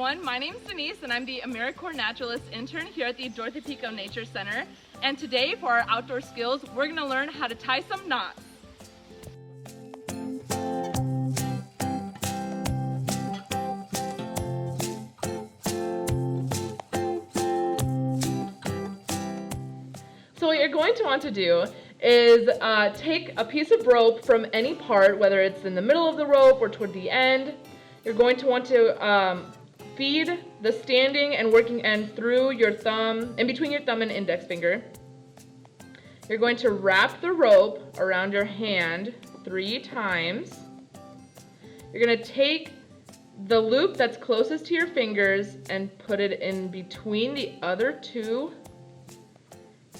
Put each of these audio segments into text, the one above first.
everyone. My name is Denise and I'm the AmeriCorps Naturalist intern here at the Dorothy Pico Nature Center. And today for our outdoor skills, we're going to learn how to tie some knots. So what you're going to want to do is take a piece of rope from any part, whether it's in the middle of the rope or toward the end. You're going to want to feed the standing and working end through your thumb, in between your thumb and index finger. You're going to wrap the rope around your hand 3 times. You're going to take the loop that's closest to your fingers and put it in between the other 2.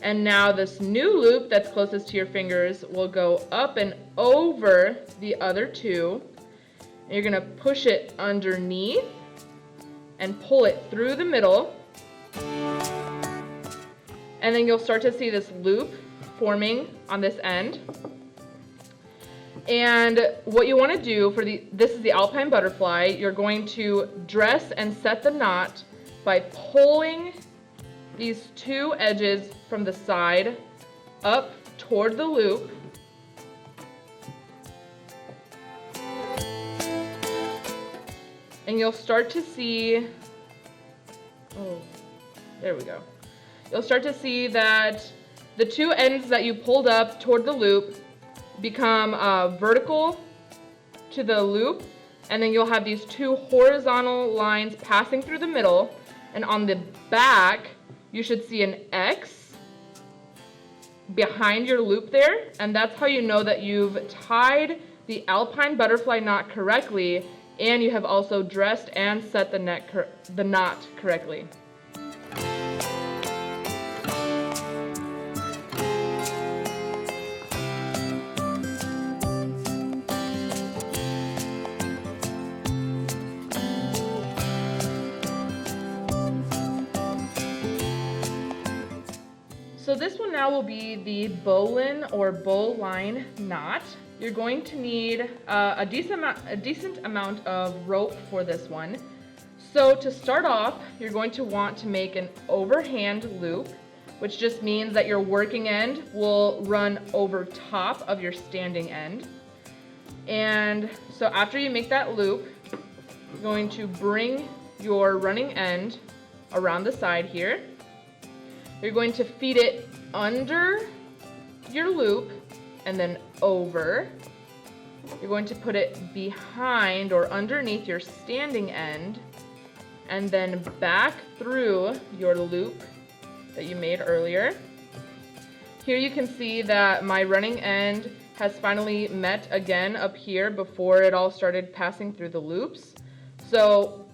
And now this new loop that's closest to your fingers will go up and over the other 2. And you're going to push it underneath and pull it through the middle. And then you'll start to see this loop forming on this end. And what you want to do for this is the alpine butterfly. You're going to dress and set the knot by pulling these 2 edges from the side up toward the loop. And you'll start to see, there we go. You'll start to see that the 2 ends that you pulled up toward the loop become vertical to the loop, and then you'll have these 2 horizontal lines passing through the middle, and on the back you should see an X behind your loop there, and that's how you know that you've tied the alpine butterfly knot correctly, and you have also dressed and set the knot correctly. So this one now will be the bowline or bowline knot. You're going to need a decent amount of rope for this one. So to start off, you're going to want to make an overhand loop, which just means that your working end will run over top of your standing end. And so after you make that loop, you're going to bring your running end around the side here. You're going to feed it under your loop and then over. You're going to put it behind or underneath your standing end and then back through your loop that you made earlier. Here you can see that my running end has finally met again up here before it all started passing through the loops. So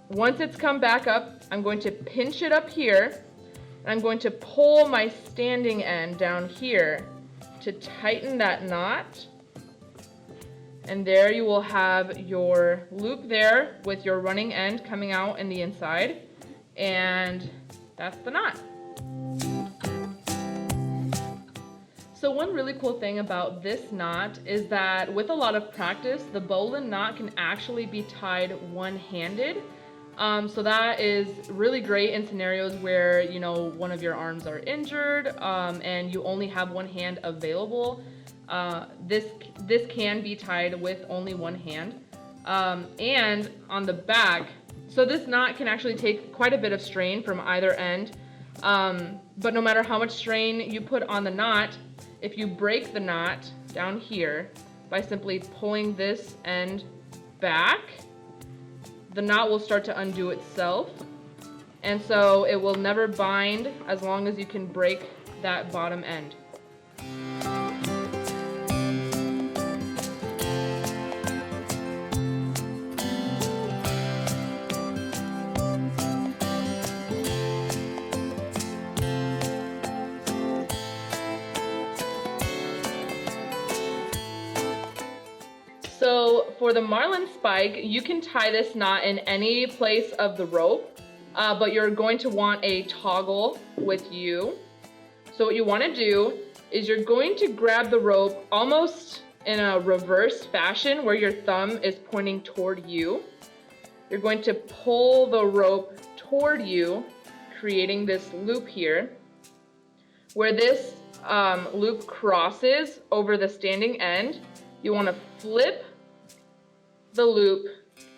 once it's come back up, I'm going to pinch it up here. I'm going to pull my standing end down here to tighten that knot. And there you will have your loop there with your running end coming out in the inside. And that's the knot. So one really cool thing about this knot is that with a lot of practice, the bowline knot can actually be tied one-handed. So that is really great in scenarios where, you know, one of your arms are injured and you only have one hand available. This can be tied with only one hand. And on the back, so this knot can actually take quite a bit of strain from either end. But no matter how much strain you put on the knot, if you break the knot down here by simply pulling this end back, the knot will start to undo itself, and so it will never bind as long as you can break that bottom end. So for the marlin spike, you can tie this knot in any place of the rope, but you're going to want a toggle with you. So what you want to do is you're going to grab the rope almost in a reverse fashion where your thumb is pointing toward you. you're going to pull the rope toward you, creating this loop here. Where this loop crosses over the standing end, you want to flip the loop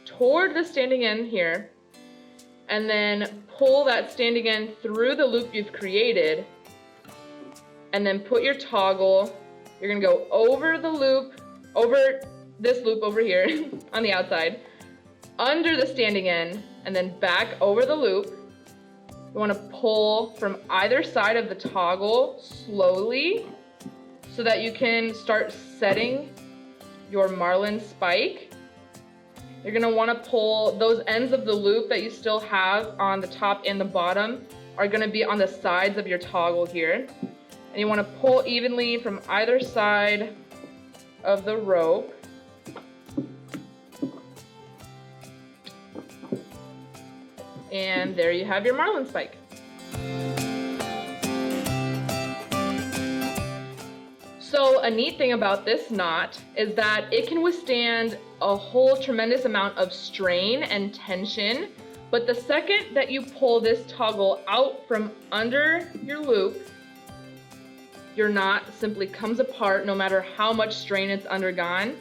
toward the standing end here, and then pull that standing end through the loop you've created, and then put your toggle. You're going to go over the loop, over this loop over here on the outside, under the standing end, and then back over the loop. You want to pull from either side of the toggle slowly so that you can start setting your marlin spike. You're going to want to pull those ends of the loop that you still have on the top and the bottom are going to be on the sides of your toggle here. And you want to pull evenly from either side of the rope. And there you have your marlin spike. So a neat thing about this knot is that it can withstand a whole tremendous amount of strain and tension, but the second that you pull this toggle out from under your loop, your knot simply comes apart no matter how much strain it's undergone.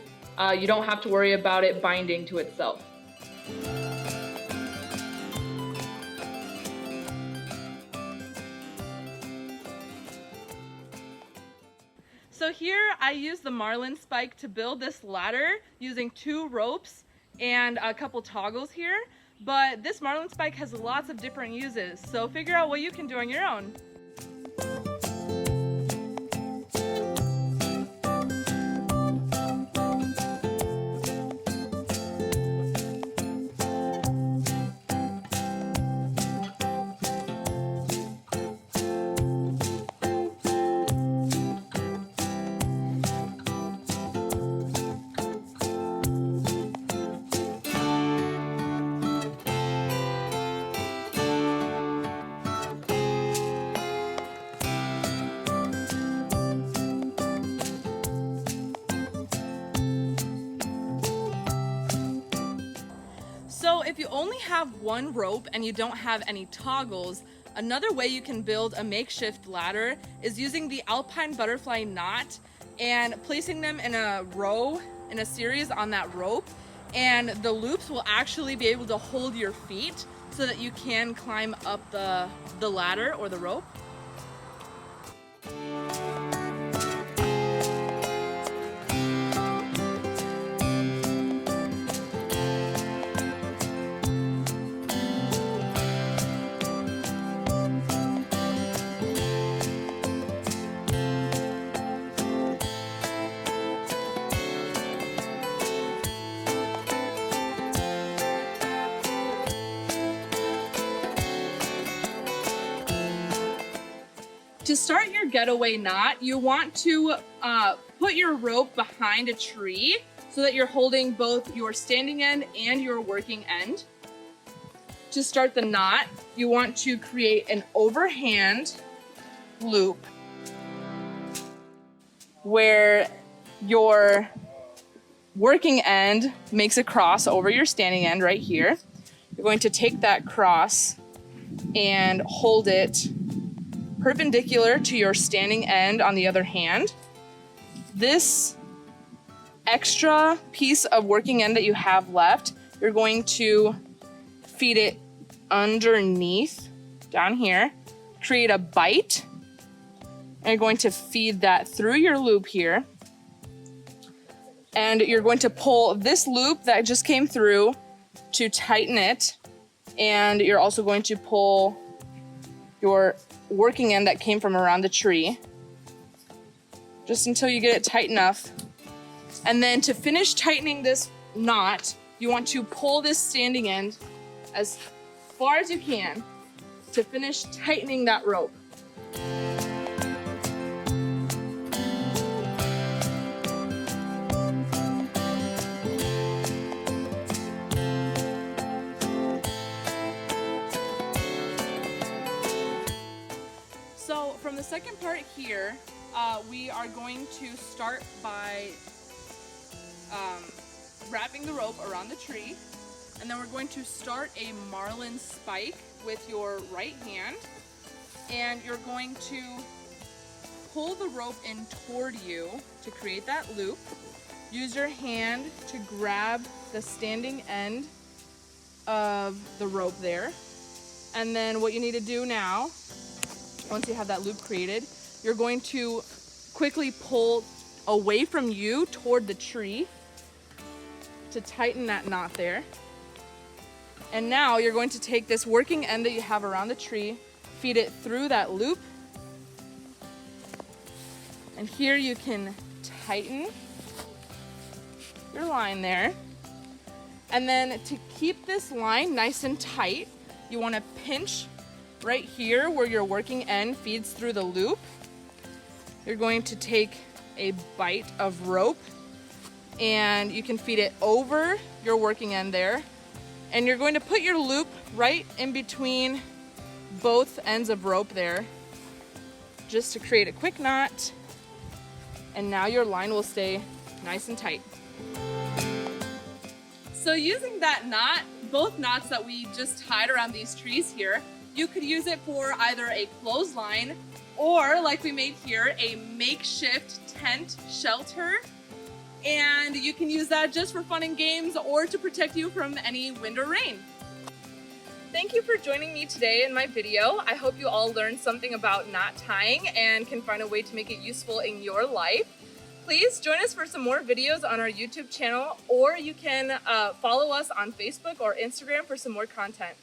You don't have to worry about it binding to itself. So here I used the marlin spike to build this ladder using 2 ropes and a couple toggles here, but this marlin spike has lots of different uses, so figure out what you can do on your own. So if you only have 1 rope and you don't have any toggles, another way you can build a makeshift ladder is using the alpine butterfly knot and placing them in a row, in a series on that rope, and the loops will actually be able to hold your feet so that you can climb up the ladder or the rope. To start your getaway knot, you want to put your rope behind a tree so that you're holding both your standing end and your working end. To start the knot, you want to create an overhand loop where your working end makes a cross over your standing end right here. You're going to take that cross and hold it perpendicular to your standing end on the other hand. This extra piece of working end that you have left, you're going to feed it underneath down here, create a bite, and you're going to feed that through your loop here. And you're going to pull this loop that just came through to tighten it, and you're also going to pull your working end that came from around the tree just until you get it tight enough. And then to finish tightening this knot, you want to pull this standing end as far as you can to finish tightening that rope. So from the second part here, we are going to start by wrapping the rope around the tree. And then we're going to start a marlin spike with your right hand, and you're going to pull the rope in toward you to create that loop. Use your hand to grab the standing end of the rope there. And then what you need to do now, once you have that loop created, you're going to quickly pull away from you toward the tree to tighten that knot there. And now you're going to take this working end that you have around the tree, feed it through that loop. And here you can tighten your line there. And then to keep this line nice and tight, you want to pinch right here where your working end feeds through the loop. You're going to take a bite of rope and you can feed it over your working end there. And you're going to put your loop right in between both ends of rope there, just to create a quick knot. And now your line will stay nice and tight. So using that knot, both knots that we just tied around these trees here, you could use it for either a clothesline or, like we made here, a makeshift tent shelter. And you can use that just for fun and games or to protect you from any wind or rain. Thank you for joining me today in my video. I hope you all learned something about knot tying and can find a way to make it useful in your life. Please join us for some more videos on our YouTube channel, or you can follow us on Facebook or Instagram for some more content.